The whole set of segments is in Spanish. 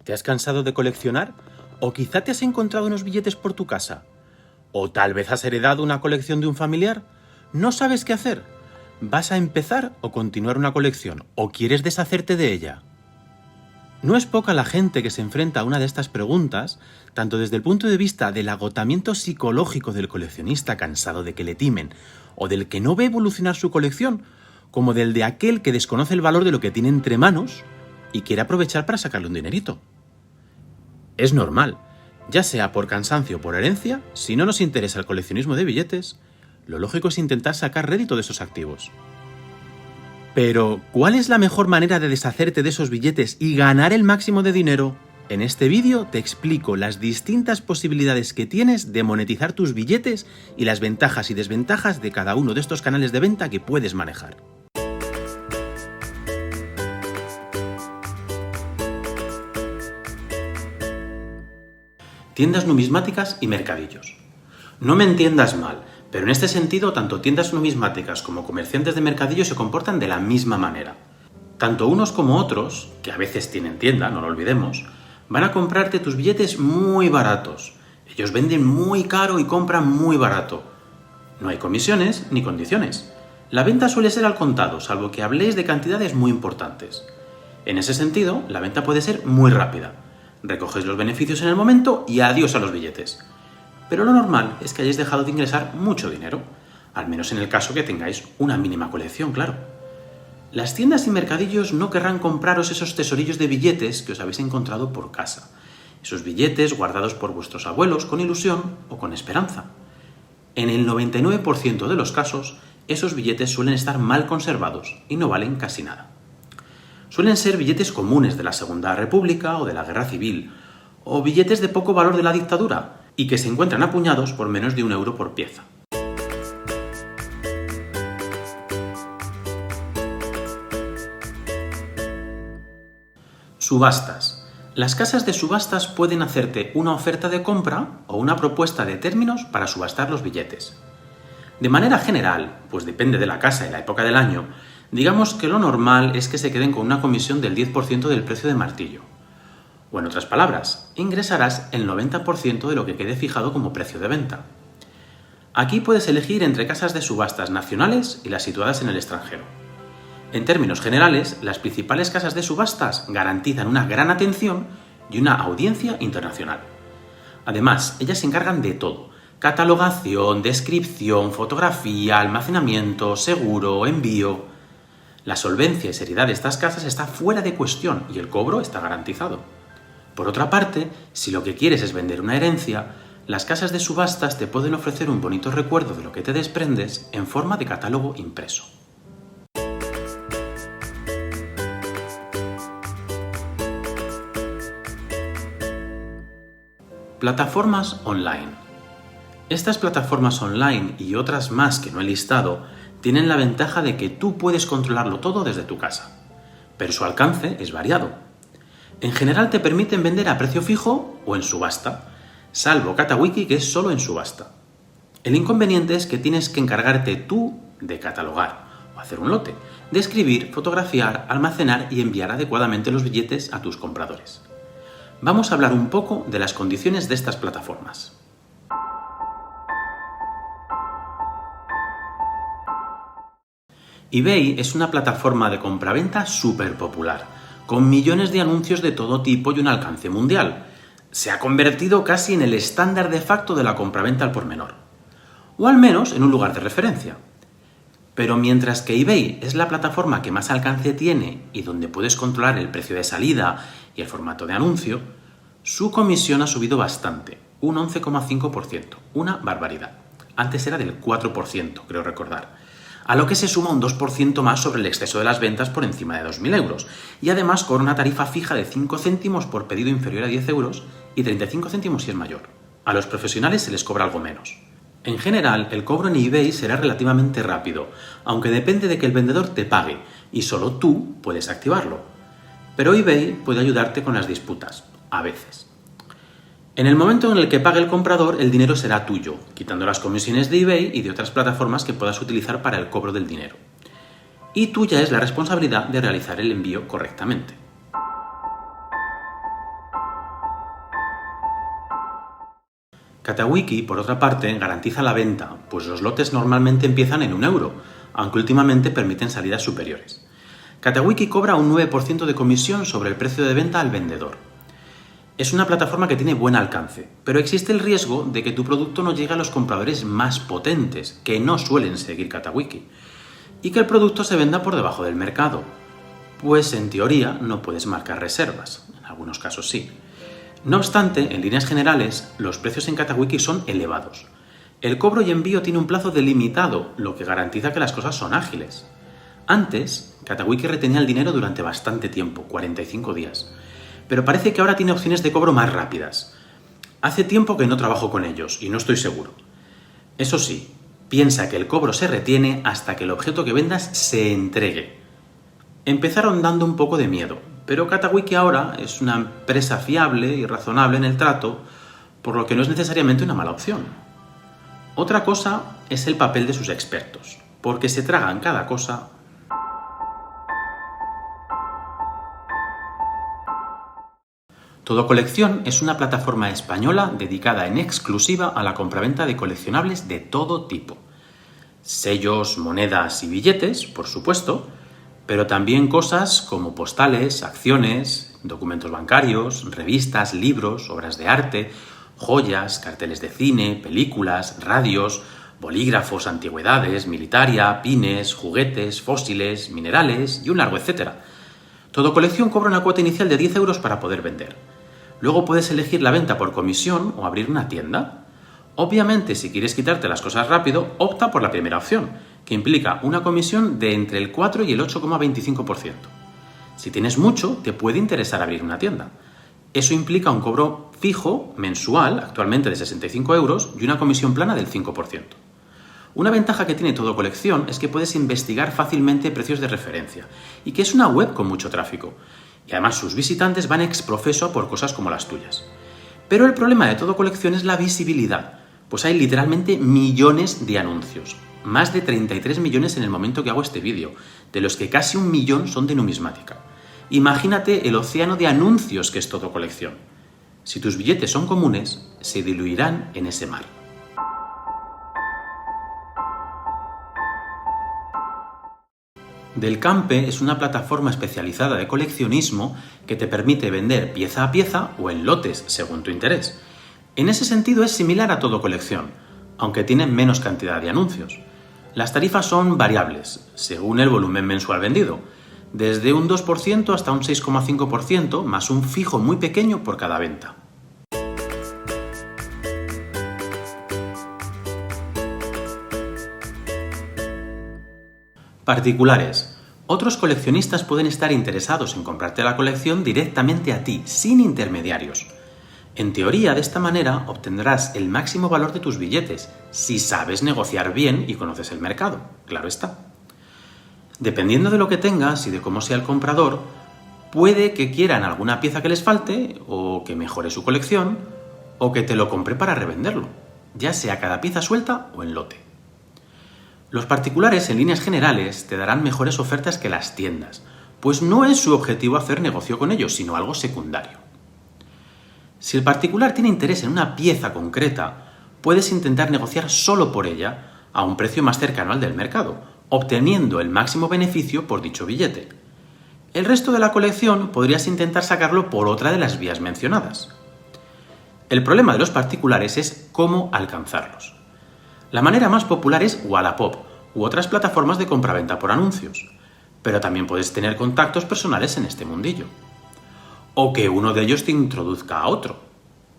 ¿Te has cansado de coleccionar? ¿O quizá te has encontrado unos billetes por tu casa? ¿O tal vez has heredado una colección de un familiar? ¿No sabes qué hacer? ¿Vas a empezar o continuar una colección? ¿O quieres deshacerte de ella? No es poca la gente que se enfrenta a una de estas preguntas, tanto desde el punto de vista del agotamiento psicológico del coleccionista cansado de que le timen, o del que no ve evolucionar su colección, como del de aquel que desconoce el valor de lo que tiene entre manos y quiere aprovechar para sacarle un dinerito. Es normal, ya sea por cansancio o por herencia, si no nos interesa el coleccionismo de billetes, lo lógico es intentar sacar rédito de esos activos. Pero, ¿cuál es la mejor manera de deshacerte de esos billetes y ganar el máximo de dinero? En este vídeo te explico las distintas posibilidades que tienes de monetizar tus billetes y las ventajas y desventajas de cada uno de estos canales de venta que puedes manejar. Tiendas numismáticas y mercadillos. No me entiendas mal, pero en este sentido tanto tiendas numismáticas como comerciantes de mercadillo se comportan de la misma manera. Tanto unos como otros, que a veces tienen tienda, no lo olvidemos, van a comprarte tus billetes muy baratos. Ellos venden muy caro y compran muy barato. No hay comisiones ni condiciones. La venta suele ser al contado, salvo que habléis de cantidades muy importantes. En ese sentido, la venta puede ser muy rápida. Recoges los beneficios en el momento y adiós a los billetes. Pero lo normal es que hayáis dejado de ingresar mucho dinero, al menos en el caso que tengáis una mínima colección, claro. Las tiendas y mercadillos no querrán compraros esos tesorillos de billetes que os habéis encontrado por casa, esos billetes guardados por vuestros abuelos con ilusión o con esperanza. En el 99% de los casos, esos billetes suelen estar mal conservados y no valen casi nada. Suelen ser billetes comunes de la Segunda República o de la Guerra Civil, o billetes de poco valor de la dictadura, y que se encuentran apuñados por menos de €1 por pieza. Subastas. Las casas de subastas pueden hacerte una oferta de compra o una propuesta de términos para subastar los billetes. De manera general, pues depende de la casa y la época del año, digamos que lo normal es que se queden con una comisión del 10% del precio de martillo. O en otras palabras, ingresarás el 90% de lo que quede fijado como precio de venta. Aquí puedes elegir entre casas de subastas nacionales y las situadas en el extranjero. En términos generales, las principales casas de subastas garantizan una gran atención y una audiencia internacional. Además, ellas se encargan de todo: catalogación, descripción, fotografía, almacenamiento, seguro, envío. La solvencia y seriedad de estas casas está fuera de cuestión y el cobro está garantizado. Por otra parte, si lo que quieres es vender una herencia, las casas de subastas te pueden ofrecer un bonito recuerdo de lo que te desprendes en forma de catálogo impreso. Plataformas online. Estas plataformas online y otras más que no he listado tienen la ventaja de que tú puedes controlarlo todo desde tu casa, pero su alcance es variado. En general te permiten vender a precio fijo o en subasta, salvo Catawiki, que es solo en subasta. El inconveniente es que tienes que encargarte tú de catalogar o hacer un lote, de escribir, fotografiar, almacenar y enviar adecuadamente los billetes a tus compradores. Vamos a hablar un poco de las condiciones de estas plataformas. eBay es una plataforma de compraventa súper popular, con millones de anuncios de todo tipo y un alcance mundial. Se ha convertido casi en el estándar de facto de la compraventa al por menor. O al menos en un lugar de referencia. eBay es una plataforma de compraventa súper popular, con millones de anuncios de todo tipo y un alcance mundial. Se ha convertido casi en el estándar de facto de la compraventa al por menor. O al menos en un lugar de referencia. Pero mientras que eBay es la plataforma que más alcance tiene y donde puedes controlar el precio de salida y el formato de anuncio, su comisión ha subido bastante, un 11,5%, una barbaridad. Antes era del 4%, creo recordar. A lo que se suma un 2% más sobre el exceso de las ventas por encima de 2.000 euros, y además cobra una tarifa fija de 5 céntimos por pedido inferior a 10 euros y 35 céntimos si es mayor. A los profesionales se les cobra algo menos. En general, el cobro en eBay será relativamente rápido, aunque depende de que el vendedor te pague, y solo tú puedes activarlo. Pero eBay puede ayudarte con las disputas, a veces. En el momento en el que pague el comprador, el dinero será tuyo, quitando las comisiones de eBay y de otras plataformas que puedas utilizar para el cobro del dinero. Y tuya es la responsabilidad de realizar el envío correctamente. Katawiki, por otra parte, garantiza la venta, pues los lotes normalmente empiezan en 1 euro, aunque últimamente permiten salidas superiores. Katawiki cobra un 9% de comisión sobre el precio de venta al vendedor. Es una plataforma que tiene buen alcance, pero existe el riesgo de que tu producto no llegue a los compradores más potentes, que no suelen seguir Katawiki, y que el producto se venda por debajo del mercado, pues en teoría no puedes marcar reservas, en algunos casos sí. No obstante, en líneas generales, los precios en Katawiki son elevados. El cobro y envío tiene un plazo delimitado, lo que garantiza que las cosas son ágiles. Antes, Katawiki retenía el dinero durante bastante tiempo, 45 días, pero parece que ahora tiene opciones de cobro más rápidas. Hace tiempo que no trabajo con ellos y no estoy seguro. Eso sí, piensa que el cobro se retiene hasta que el objeto que vendas se entregue. Empezaron dando un poco de miedo, pero Katawiki ahora es una empresa fiable y razonable en el trato, por lo que no es necesariamente una mala opción. Otra cosa es el papel de sus expertos, porque se tragan cada cosa. Todo Colección es una plataforma española dedicada en exclusiva a la compraventa de coleccionables de todo tipo. Sellos, monedas y billetes, por supuesto, pero también cosas como postales, acciones, documentos bancarios, revistas, libros, obras de arte, joyas, carteles de cine, películas, radios, bolígrafos, antigüedades, militaria, pines, juguetes, fósiles, minerales y un largo etcétera. Todo Colección cobra una cuota inicial de 10 euros para poder vender. Luego puedes elegir la venta por comisión o abrir una tienda. Obviamente, si quieres quitarte las cosas rápido, opta por la primera opción, que implica una comisión de entre el 4 y el 8,25%. Si tienes mucho, te puede interesar abrir una tienda. Eso implica un cobro fijo, mensual, actualmente de 65 euros, y una comisión plana del 5%. Una ventaja que tiene Todo Colección es que puedes investigar fácilmente precios de referencia y que es una web con mucho tráfico. Y además sus visitantes van ex profeso por cosas como las tuyas. Pero el problema de Todo Colección es la visibilidad, pues hay literalmente millones de anuncios. Más de 33 millones en el momento que hago este vídeo, de los que casi 1 millón son de numismática. Imagínate el océano de anuncios que es Todo Colección. Si tus billetes son comunes, se diluirán en ese mar. Del Campe es una plataforma especializada de coleccionismo que te permite vender pieza a pieza o en lotes según tu interés. En ese sentido es similar a Todo Colección, aunque tiene menos cantidad de anuncios. Las tarifas son variables, según el volumen mensual vendido, desde un 2% hasta un 6,5%, más un fijo muy pequeño por cada venta. Particulares. Otros coleccionistas pueden estar interesados en comprarte la colección directamente a ti, sin intermediarios. En teoría, de esta manera obtendrás el máximo valor de tus billetes, si sabes negociar bien y conoces el mercado, claro está. Dependiendo de lo que tengas y de cómo sea el comprador, puede que quieran alguna pieza que les falte, o que mejore su colección, o que te lo compre para revenderlo, ya sea cada pieza suelta o en lote. Los particulares, en líneas generales, te darán mejores ofertas que las tiendas, pues no es su objetivo hacer negocio con ellos, sino algo secundario. Si el particular tiene interés en una pieza concreta, puedes intentar negociar solo por ella a un precio más cercano al del mercado, obteniendo el máximo beneficio por dicho billete. El resto de la colección podrías intentar sacarlo por otra de las vías mencionadas. El problema de los particulares es cómo alcanzarlos. La manera más popular es Wallapop u otras plataformas de compraventa por anuncios, pero también puedes tener contactos personales en este mundillo. O que uno de ellos te introduzca a otro.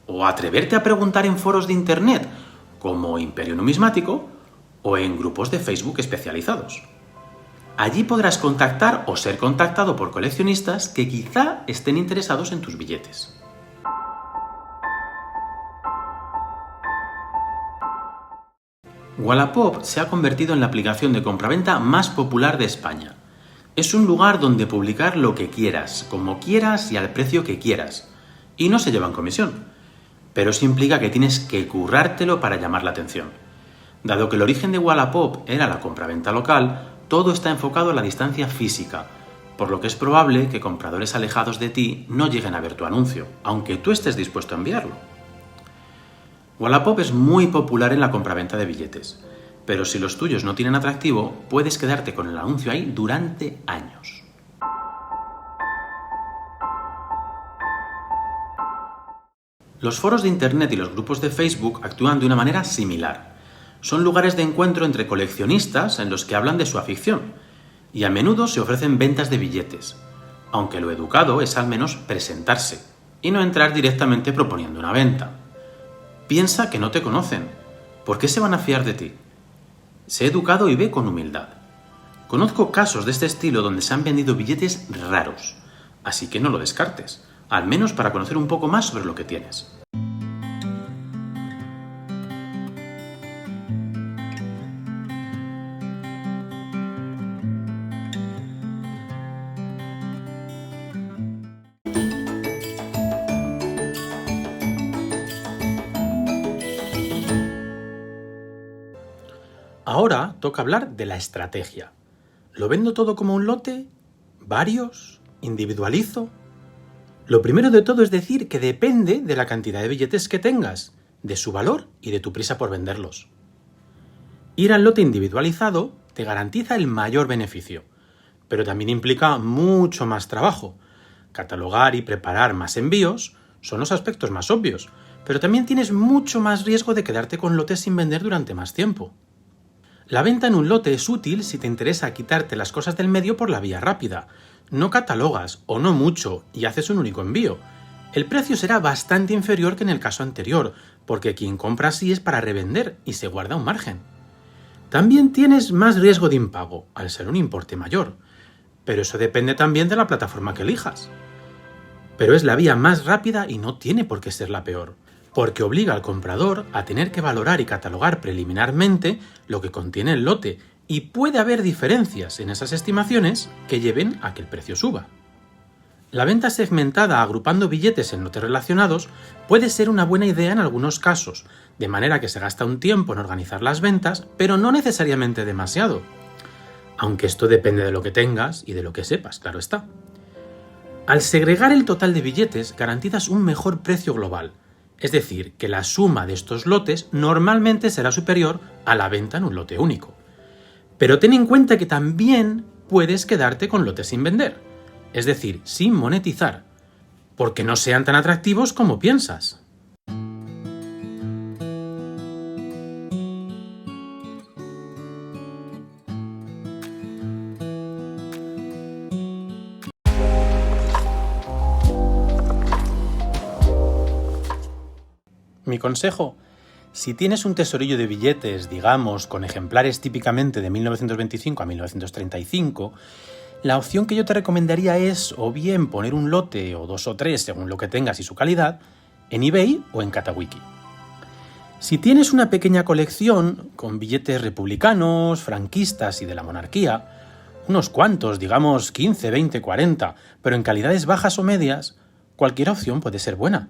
O atreverte a preguntar en foros de internet, como Imperio Numismático, o en grupos de Facebook especializados. Allí podrás contactar o ser contactado por coleccionistas que quizá estén interesados en tus billetes. Wallapop se ha convertido en la aplicación de compraventa más popular de España. Es un lugar donde publicar lo que quieras, como quieras y al precio que quieras. Y no se llevan comisión. Pero eso implica que tienes que currártelo para llamar la atención. Dado que el origen de Wallapop era la compraventa local, todo está enfocado a la distancia física, por lo que es probable que compradores alejados de ti no lleguen a ver tu anuncio, aunque tú estés dispuesto a enviarlo. Wallapop es muy popular en la compraventa de billetes, pero si los tuyos no tienen atractivo, puedes quedarte con el anuncio ahí durante años. Los foros de Internet y los grupos de Facebook actúan de una manera similar. Son lugares de encuentro entre coleccionistas en los que hablan de su afición, y a menudo se ofrecen ventas de billetes, aunque lo educado es al menos presentarse y no entrar directamente proponiendo una venta. Piensa que no te conocen. ¿Por qué se van a fiar de ti? Sé educado y ve con humildad. Conozco casos de este estilo donde se han vendido billetes raros, así que no lo descartes, al menos para conocer un poco más sobre lo que tienes. Ahora toca hablar de la estrategia. ¿Lo vendo todo como un lote? ¿Varios? ¿Individualizo? Lo primero de todo es decir que depende de la cantidad de billetes que tengas, de su valor y de tu prisa por venderlos. Ir al lote individualizado te garantiza el mayor beneficio, pero también implica mucho más trabajo. Catalogar y preparar más envíos son los aspectos más obvios, pero también tienes mucho más riesgo de quedarte con lotes sin vender durante más tiempo. La venta en un lote es útil si te interesa quitarte las cosas del medio por la vía rápida. No catalogas, o no mucho, y haces un único envío. El precio será bastante inferior que en el caso anterior, porque quien compra así es para revender y se guarda un margen. También tienes más riesgo de impago, al ser un importe mayor, pero eso depende también de la plataforma que elijas. Pero es la vía más rápida y no tiene por qué ser la peor, porque obliga al comprador a tener que valorar y catalogar preliminarmente lo que contiene el lote, y puede haber diferencias en esas estimaciones que lleven a que el precio suba. La venta segmentada agrupando billetes en lotes relacionados puede ser una buena idea en algunos casos, de manera que se gasta un tiempo en organizar las ventas, pero no necesariamente demasiado. Aunque esto depende de lo que tengas y de lo que sepas, claro está. Al segregar el total de billetes garantizas un mejor precio global, es decir, que la suma de estos lotes normalmente será superior a la venta en un lote único. Pero ten en cuenta que también puedes quedarte con lotes sin vender, es decir, sin monetizar, porque no sean tan atractivos como piensas. Mi consejo: si tienes un tesorillo de billetes, digamos, con ejemplares típicamente de 1925 a 1935, la opción que yo te recomendaría es o bien poner un lote o 2 o 3, según lo que tengas y su calidad, en eBay o en Katawiki. Si tienes una pequeña colección con billetes republicanos, franquistas y de la monarquía, unos cuantos, digamos 15, 20, 40, pero en calidades bajas o medias, cualquier opción puede ser buena.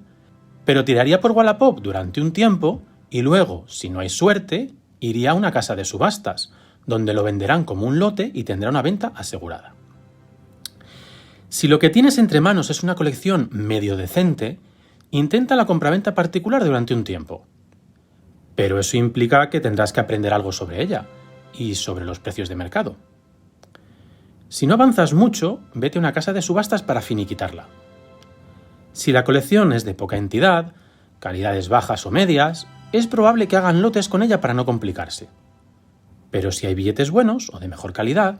Pero tiraría por Wallapop durante un tiempo y luego, si no hay suerte, iría a una casa de subastas, donde lo venderán como un lote y tendrá una venta asegurada. Si lo que tienes entre manos es una colección medio decente, intenta la compraventa particular durante un tiempo. Pero eso implica que tendrás que aprender algo sobre ella y sobre los precios de mercado. Si no avanzas mucho, vete a una casa de subastas para finiquitarla. Si la colección es de poca entidad, calidades bajas o medias, es probable que hagan lotes con ella para no complicarse. Pero si hay billetes buenos o de mejor calidad,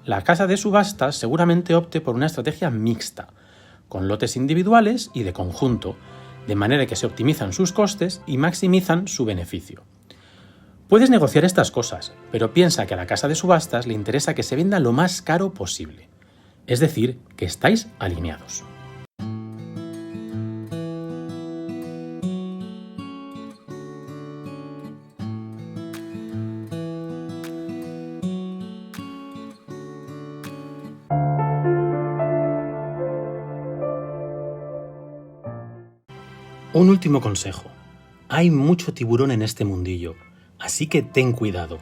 la casa de subastas seguramente opte por una estrategia mixta, con lotes individuales y de conjunto, de manera que se optimizan sus costes y maximizan su beneficio. Puedes negociar estas cosas, pero piensa que a la casa de subastas le interesa que se venda lo más caro posible, es decir, que estáis alineados. Un último consejo. Hay mucho tiburón en este mundillo, así que ten cuidado.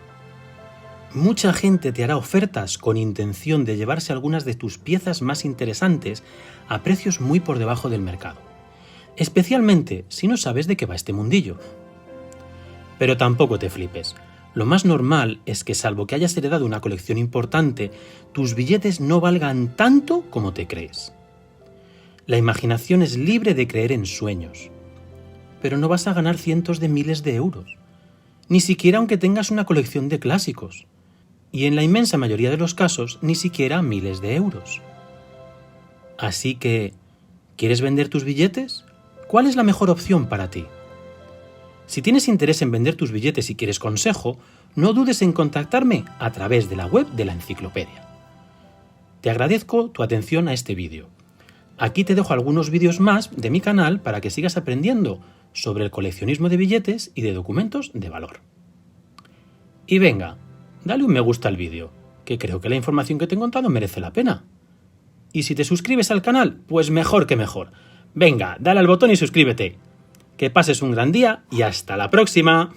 Mucha gente te hará ofertas con intención de llevarse algunas de tus piezas más interesantes a precios muy por debajo del mercado, especialmente si no sabes de qué va este mundillo. Pero tampoco te flipes. Lo más normal es que, salvo que hayas heredado una colección importante, tus billetes no valgan tanto como te crees. La imaginación es libre de creer en sueños. Pero no vas a ganar cientos de miles de euros, ni siquiera aunque tengas una colección de clásicos. Y en la inmensa mayoría de los casos, ni siquiera miles de euros. Así que, ¿quieres vender tus billetes? ¿Cuál es la mejor opción para ti? Si tienes interés en vender tus billetes y quieres consejo, no dudes en contactarme a través de la web de la enciclopedia. Te agradezco tu atención a este vídeo. Aquí te dejo algunos vídeos más de mi canal para que sigas aprendiendo sobre el coleccionismo de billetes y de documentos de valor. Y venga, dale un me gusta al vídeo, que creo que la información que te he contado merece la pena. Y si te suscribes al canal, pues mejor que mejor. Venga, dale al botón y suscríbete. Que pases un gran día y hasta la próxima.